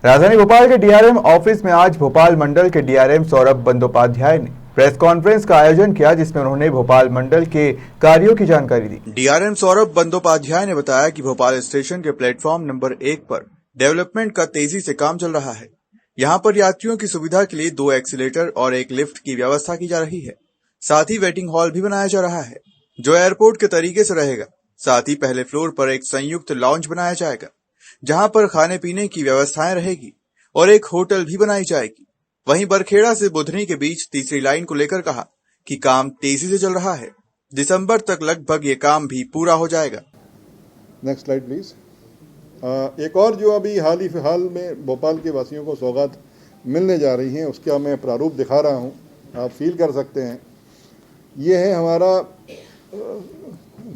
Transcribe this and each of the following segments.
राजधानी भोपाल के DRM office में आज भोपाल मंडल के डीआरएम सौरभ बंदोपाध्याय ने प्रेस कॉन्फ्रेंस का आयोजन किया, जिसमें उन्होंने भोपाल मंडल के कार्यों की जानकारी दी। डीआरएम सौरभ बंदोपाध्याय ने बताया कि भोपाल स्टेशन के प्लेटफॉर्म नंबर 1 पर डेवलपमेंट का तेजी से काम चल रहा है। यहाँ पर यात्रियों की सुविधा के लिए 2 एक्सीलेटर और 1 लिफ्ट की व्यवस्था की जा रही है। साथ ही वेटिंग हॉल भी बनाया जा रहा है, जो एयरपोर्ट के तरीके से रहेगा। साथ ही पहले फ्लोर पर एक संयुक्त लॉन्च बनाया जाएगा, जहां पर खाने पीने की व्यवस्थाएं रहेगी और एक होटल भी बनाई जाएगी। वहीं बरखेड़ा से बुधनी के बीच तीसरी लाइन को लेकर कहा कि काम तेजी से चल रहा है। दिसंबर तक लगभग ये काम भी पूरा हो जाएगा। Next slide please. एक और जो अभी हाल में भोपाल के वासियों को सौगात मिलने जा रही है, उसका मैं प्रारूप दिखा रहा हूँ, आप फील कर सकते हैं। ये है हमारा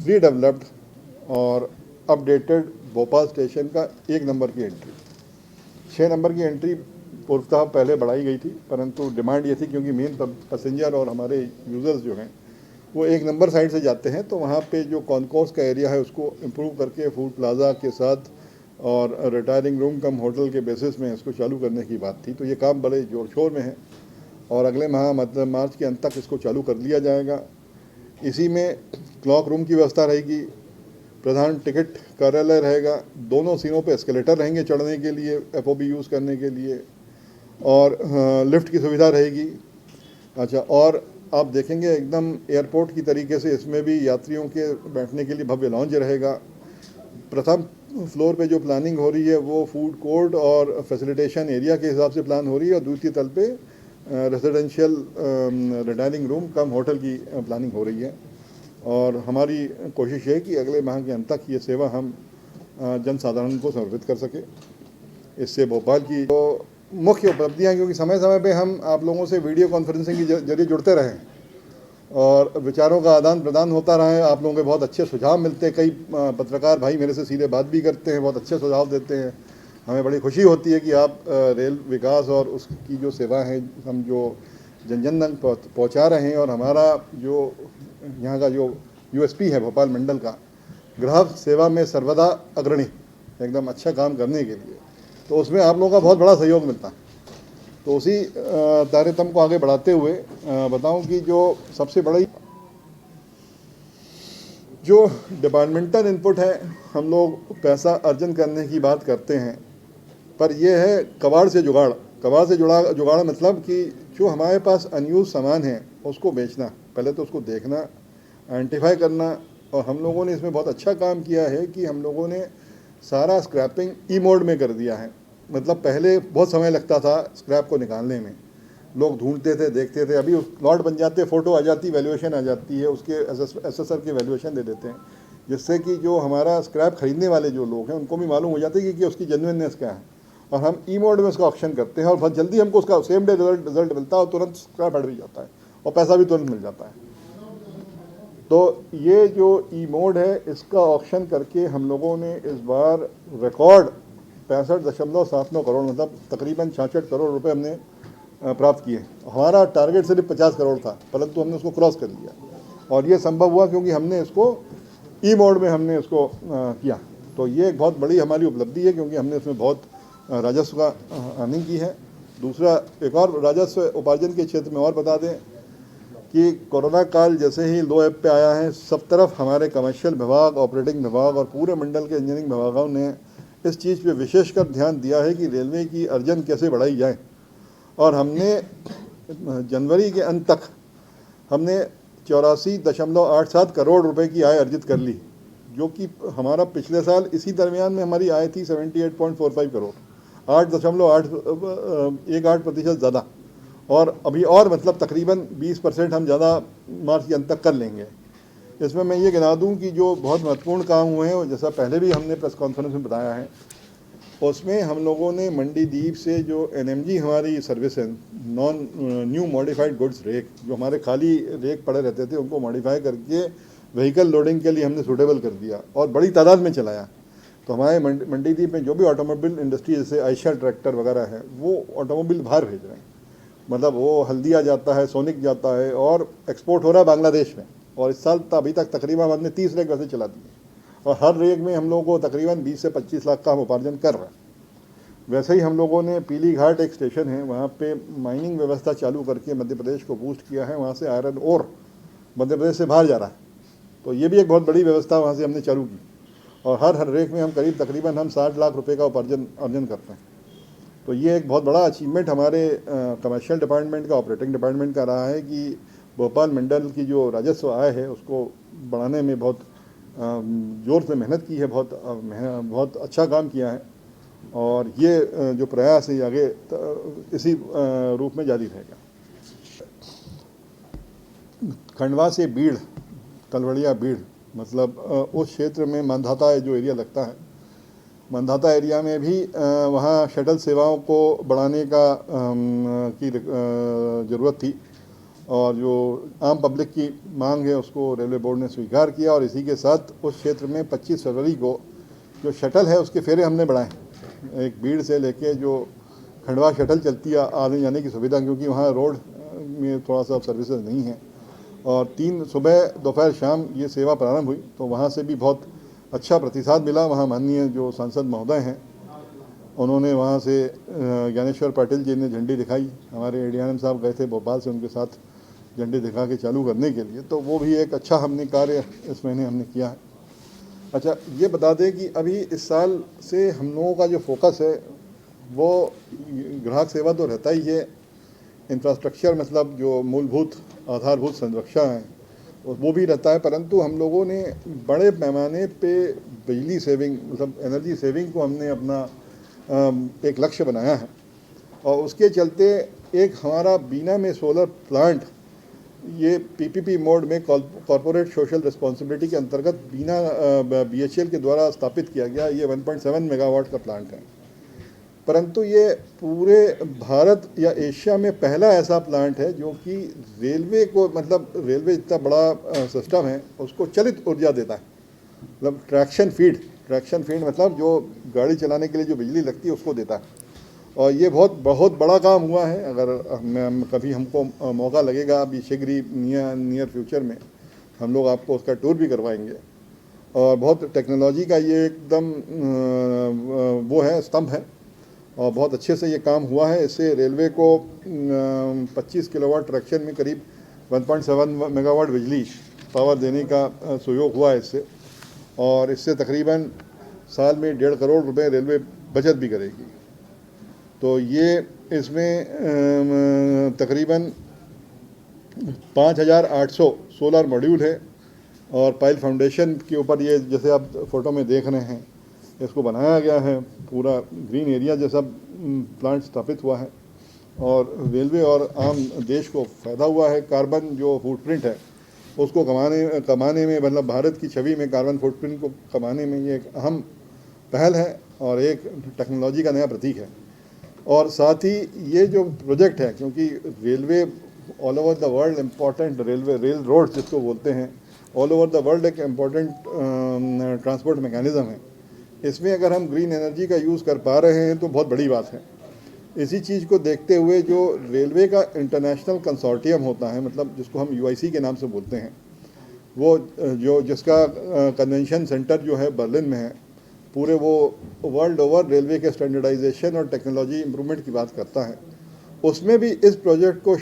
रीडेवलप्ड और अपडेटेड भोपाल स्टेशन का 1 नंबर की एंट्री। 6 नंबर की एंट्री पूर्वतः पहले बढ़ाई गई थी, परंतु डिमांड ये थी क्योंकि मेन पैसेंजर और हमारे यूज़र्स जो हैं वो 1 नंबर साइड से जाते हैं, तो वहाँ पे जो कॉन्कोर्स का एरिया है उसको इम्प्रूव करके फूड प्लाजा के साथ और रिटायरिंग रूम कम होटल के बेसिस में इसको चालू करने की बात थी। तो ये काम बड़े जोर शोर में है और अगले माह मतलब मार्च के अंत तक इसको चालू कर लिया जाएगा। इसी में क्लॉक रूम की व्यवस्था रहेगी, प्रधान टिकट कार्यालय रहेगा, दोनों सीनों पे एस्केलेटर रहेंगे चढ़ने के लिए, एफओबी यूज़ करने के लिए, और लिफ्ट की सुविधा रहेगी। अच्छा, और आप देखेंगे एकदम एयरपोर्ट की तरीके से इसमें भी यात्रियों के बैठने के लिए भव्य लॉन्ज रहेगा। प्रथम फ्लोर पे जो प्लानिंग हो रही है वो फूड कोर्ट और फैसिलिटेशन एरिया के हिसाब से प्लान हो रही है, और द्वितीय तल पे residential retiring room cum hotel की प्लानिंग हो रही है। और हमारी कोशिश है कि अगले माह के अंत तक ये सेवा हम जन साधारण को समर्पित कर सके। इससे भोपाल की तो मुख्य उपलब्धियाँ, क्योंकि समय समय पे हम आप लोगों से वीडियो कॉन्फ्रेंसिंग के जरिए जुड़ते रहें और विचारों का आदान प्रदान होता रहे। आप लोगों के बहुत अच्छे सुझाव मिलते हैं, कई पत्रकार भाई मेरे से सीधे बात भी करते हैं, बहुत अच्छे सुझाव देते हैं। हमें बड़ी खुशी होती है कि आप रेल विकास और उसकी जो सेवा है हम जो जन जन तक पहुँचा रहे हैं, और हमारा जो यहाँ का जो यूएसपी है भोपाल मंडल का, ग्राहक सेवा में सर्वदा अग्रणी, एकदम अच्छा काम करने के लिए, तो उसमें आप लोगों का बहुत बड़ा सहयोग मिलता है। तो उसी तारतम्य को आगे बढ़ाते हुए बताऊं कि जो सबसे बड़ी जो डिपार्टमेंटल इनपुट है, हम लोग पैसा अर्जन करने की बात करते हैं, पर यह है कबाड़ से जुगाड़। कबाड़ से जुगाड़ मतलब कि जो हमारे पास अनयूज सामान है उसको बेचना, पहले तो उसको देखना, आइडेंटिफाई करना। और हम लोगों ने इसमें बहुत अच्छा काम किया है कि हम लोगों ने सारा स्क्रैपिंग ई मोड में कर दिया है। मतलब पहले बहुत समय लगता था स्क्रैप को निकालने में, लोग ढूंढते थे, देखते थे, अभी लॉट बन जाते, फ़ोटो आ जाती, वैल्यूएशन आ जाती है, उसके एसेसर की वैल्यूएशन दे देते हैं, जिससे कि जो हमारा स्क्रैप खरीदने वाले जो लोग हैं उनको भी मालूम हो जाता है कि उसकी जेन्युइननेस क्या है। और हम ई मोड में उसका ऑप्शन करते हैं और बहुत जल्दी हमको उसका सेम डे रिजल्ट मिलता है और तुरंत स्क्रैप हट भी जाता है और पैसा भी तुरंत मिल जाता है। तो ये जो ई मोड है इसका ऑप्शन करके हम लोगों ने इस बार रिकॉर्ड 65.79 करोड़, मतलब तकरीबन 66 करोड़ रुपए हमने प्राप्त किए। हमारा टारगेट सिर्फ 50 करोड़ था, परंतु हमने उसको क्रॉस कर लिया, और ये संभव हुआ क्योंकि हमने इसको ई मोड में हमने इसको किया। तो ये एक बहुत बड़ी हमारी उपलब्धि है, क्योंकि हमने इसमें बहुत राजस्व का अर्निंग की है। दूसरा, एक और राजस्व उपार्जन के क्षेत्र में और बता दें कि कोरोना काल जैसे ही लो ऐप पे आया है, सब तरफ हमारे कमर्शियल विभाग, ऑपरेटिंग विभाग और पूरे मंडल के इंजीनियरिंग विभागों ने इस चीज़ पे विशेषकर ध्यान दिया है कि रेलवे की अर्जन कैसे बढ़ाई जाए। और हमने जनवरी के अंत तक हमने 84.87 करोड़ रुपए की आय अर्जित कर ली, जो कि हमारा पिछले साल इसी दरमियान में हमारी आय थी 78.45 करोड़, 8.18% ज़्यादा। और अभी और मतलब तकरीबन 20% हम ज़्यादा मार्च के अंत तक कर लेंगे। इसमें मैं ये गिना दूं कि जो बहुत महत्वपूर्ण काम हुए हैं, जैसा पहले भी हमने प्रेस कॉन्फ्रेंस में बताया है, उसमें हम लोगों ने मंडी द्वीप से जो एनएमजी हमारी सर्विस है, non new modified goods rake, जो हमारे खाली रेक पड़े रहते थे उनको मॉडिफाई करके व्हीकल लोडिंग के लिए हमने सूटेबल कर दिया और बड़ी तादाद में चलाया। तो हमारे मंडी द्वीप में जो भी ऑटोमोबाइल इंडस्ट्री जैसे आयशा ट्रैक्टर वगैरह है, वो ऑटोमोबाइल बाहर भेज रहे हैं, मतलब वो हल्दिया जाता है, सोनिक जाता है और एक्सपोर्ट हो रहा है बांग्लादेश में। और इस साल अभी तक तकरीबन हमने 30 रेक वैसे चला दिए, और हर रेक में हम लोगों को तकरीबन 20 से 25 लाख का हम उपार्जन कर रहे हैं। वैसे ही हम लोगों ने पीली घाट एक स्टेशन है, वहाँ पे माइनिंग व्यवस्था चालू करके मध्य प्रदेश को बूस्ट किया है। वहाँ से आयरन ओर मध्य प्रदेश से बाहर जा रहा है, तो ये भी एक बहुत बड़ी व्यवस्था वहाँ से हमने चालू की। और हर रेक में हम तकरीबन हम 60 लाख रुपए का अर्जन करते हैं। तो ये एक बहुत बड़ा अचीवमेंट हमारे कमर्शियल डिपार्टमेंट का, ऑपरेटिंग डिपार्टमेंट का रहा है कि भोपाल मंडल की जो राजस्व आय है उसको बढ़ाने में बहुत ज़ोर से मेहनत की है, बहुत अच्छा काम किया है। और ये जो प्रयास है आगे इसी रूप में जारी रहेगा। खंडवा से बीड़, तलवड़िया बीड़, मतलब उस क्षेत्र में मंधाता जो एरिया लगता है, मंधाता एरिया में भी वहाँ शटल सेवाओं को बढ़ाने की ज़रूरत थी। और जो आम पब्लिक की मांग है उसको रेलवे बोर्ड ने स्वीकार किया। और इसी के साथ उस क्षेत्र में 25 फरवरी को जो शटल है उसके फेरे हमने बढ़ाए। एक भीड़ से लेके जो खंडवा शटल चलती है आने जाने की सुविधा, क्योंकि वहाँ रोड में थोड़ा सा सर्विसेज नहीं है। और 3 सुबह दोपहर शाम ये सेवा प्रारंभ हुई, तो वहाँ से भी बहुत अच्छा प्रतिसाद मिला। वहाँ माननीय जो सांसद महोदय हैं उन्होंने वहाँ से ज्ञानेश्वर पाटिल जी ने झंडी दिखाई। हमारे एडीआरएम साहब गए थे भोपाल से उनके साथ झंडी दिखा के चालू करने के लिए, तो वो भी एक अच्छा हमने कार्य इस महीने हमने किया है। अच्छा, ये बता दें कि अभी इस साल से हम लोगों का जो फोकस है वो ग्राहक सेवा तो रहता ही है, इंफ्रास्ट्रक्चर मतलब जो मूलभूत आधारभूत संरक्षा है वो भी रहता है, परंतु हम लोगों ने बड़े पैमाने पे बिजली सेविंग मतलब एनर्जी सेविंग को हमने अपना एक लक्ष्य बनाया है। और उसके चलते एक हमारा बीना में सोलर प्लांट ये पीपीपी मोड में कॉरपोरेट सोशल रिस्पॉन्सिबिलिटी के अंतर्गत बीना बीएचईएल के द्वारा स्थापित किया गया। ये 1.7 मेगावाट का प्लांट है, परंतु ये पूरे भारत या एशिया में पहला ऐसा प्लांट है जो कि रेलवे को मतलब रेलवे इतना बड़ा सिस्टम है उसको चलित ऊर्जा देता है। मतलब ट्रैक्शन फीड मतलब जो गाड़ी चलाने के लिए जो बिजली लगती है उसको देता है। और ये बहुत बड़ा काम हुआ है। अगर कभी हमको मौका लगेगा अभी शीघ्र ही नियर फ्यूचर में हम लोग आपको उसका टूर भी करवाएंगे। और बहुत टेक्नोलॉजी का ये एकदम वो है, स्तंभ है और बहुत अच्छे से ये काम हुआ है। इससे रेलवे को 25 किलोवाट ट्रैक्शन में करीब 1.7 मेगावाट बिजली पावर देने का सहयोग हुआ है इससे। और इससे तकरीबन साल में 1.5 करोड़ रुपए रेलवे बचत भी करेगी। तो ये इसमें तकरीबन 5,800 सोलर मॉड्यूल है और पाइल फाउंडेशन के ऊपर ये जैसे आप फोटो में देख रहे हैं इसको बनाया गया है। पूरा ग्रीन एरिया जैसा प्लांट स्थापित हुआ है और रेलवे और आम देश को फ़ायदा हुआ है। कार्बन जो फुटप्रिंट है उसको कमाने में मतलब भारत की छवि में कार्बन फुटप्रिंट को कमाने में ये एक अहम पहल है और एक टेक्नोलॉजी का नया प्रतीक है। और साथ ही ये जो प्रोजेक्ट है, क्योंकि railway all over the world important rail road जिसको बोलते हैं, ऑल ओवर द वर्ल्ड एक इम्पॉर्टेंट ट्रांसपोर्ट मैकेनिज़्म है। इसमें अगर हम ग्रीन एनर्जी का यूज़ कर पा रहे हैं तो बहुत बड़ी बात है। इसी चीज़ को देखते हुए जो रेलवे का इंटरनेशनल कंसोर्टियम होता है, मतलब जिसको हम यूआईसी के नाम से बोलते हैं, वो जिसका कन्वेंशन सेंटर जो है बर्लिन में है, पूरे वो वर्ल्ड ओवर रेलवे के स्टैंडर्डाइजेशन और टेक्नोलॉजी इम्प्रूवमेंट की बात करता है। उसमें भी इस प्रोजेक्ट को